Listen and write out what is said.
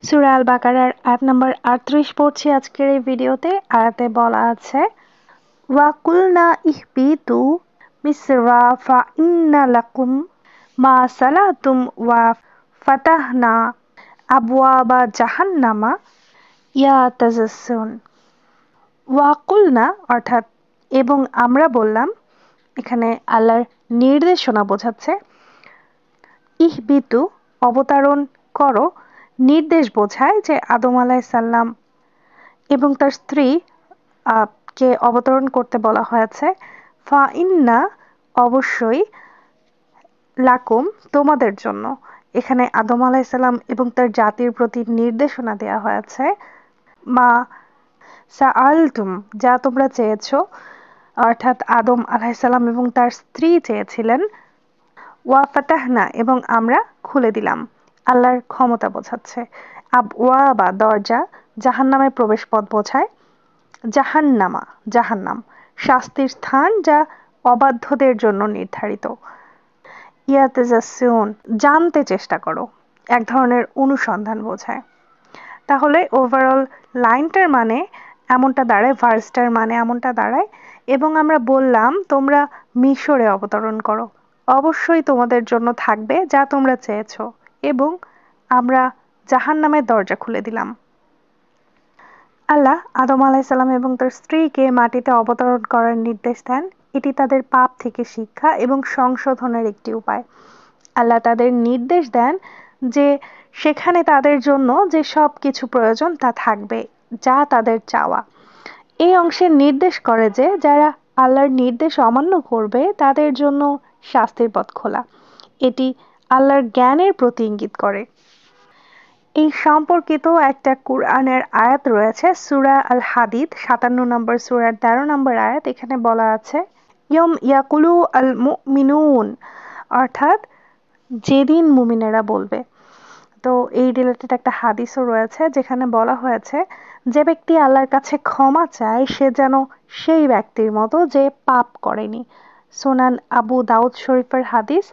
সূরা আল বাকারার আয়াত নম্বর 38 পড়ছি আজকের এই ভিডিওতে। আয়াতে বলা আছে, ওয়া কুলনা ইহবিতু মিসরা ফা ইন্না লাকুম মা সালাতুম ওয়া ফাতাহনা আবওয়াবা জাহান্নামা ইয়াতাজাসসুন। ওয়া কুলনা অর্থাৎ এবং আমরা বললাম, এখানে আল্লাহর নির্দেশনা বোঝাচ্ছে। ইহবিতু অবতরণ করো, নির্দেশ বোঝায় যে আদম আলাইসাল্লাম এবং তার স্ত্রী কে অবতরণ করতে বলা হয়েছে। ফা ইন্না অবশ্যই, লাকুম তোমাদের জন্য, এখানে আদম আলাইসাল্লাম এবং তার জাতির প্রতি নির্দেশনা দেওয়া হয়েছে। মা সাআলতুম যা তোমরা চেয়েছো, অর্থাৎ আদম আলাইসাল্লাম এবং তার স্ত্রী চেয়েছিলেন। ওয়া ফাতাহনা এবং আমরা খুলে দিলাম, আল্লাহর ক্ষমতা বোঝাচ্ছে। আবওয়াবা দরজা, জাহান্নামের প্রবেশ পথ বোঝায়। জাহান্নামা জাহান্নাম শাস্তির স্থান যা অবাধ্যদের জন্য নির্ধারিত। ইয়াতাজাসসুন জানতে চেষ্টা করো, এক ধরনের অনুসন্ধান বোঝায়। তাহলে ওভারঅল লাইনটার মানে এমনটা দাঁড়ায়, ভার্সটার মানে এমনটা দাঁড়ায়। এবং আমরা বললাম তোমরা মিশরে অবতরণ করো, অবশ্যই তোমাদের জন্য থাকবে যা তোমরা চেয়েছো, এবং আমরা জাহান্নামের দরজা খুলে দিলাম। আল্লাহ আদম আলাইসাল্লাম এবং তার স্ত্রীকে মাটিতে অবতরণ করার নির্দেশ দেন। এটি তাদের পাপ থেকে শিক্ষা এবং সংশোধনের একটি উপায়। আল্লাহ তাদের নির্দেশ দেন যে সেখানে তাদের জন্য যে সব কিছু প্রয়োজন তা থাকবে, যা তাদের চাওয়া। এই অংশে নির্দেশ করে যে যারা আল্লাহর নির্দেশ অমান্য করবে তাদের জন্য শাস্তির পথ খোলা। এটি আল্লাহর জ্ঞানের প্রতি ইঙ্গিত করে। এই সম্পর্কিত একটা কুরআনের আয়াত রয়েছে, সূরা আল হাদিদ 57 নম্বর সূরার 13 নম্বর আয়াত। এখানে বলা আছে, ইয়ম ইয়াকুলু আল মুমিনুন, অর্থাৎ যেদিন মুমিনেরা বলবে। তো এই রিলেটেড একটা হাদিসও রয়েছে যেখানে বলা হয়েছে, যে ব্যক্তি আল্লাহর কাছে ক্ষমা চায় সে যেন সেই ব্যক্তির মতো যে পাপ করেনি। সুনান আবু দাউদ শরীফের হাদিস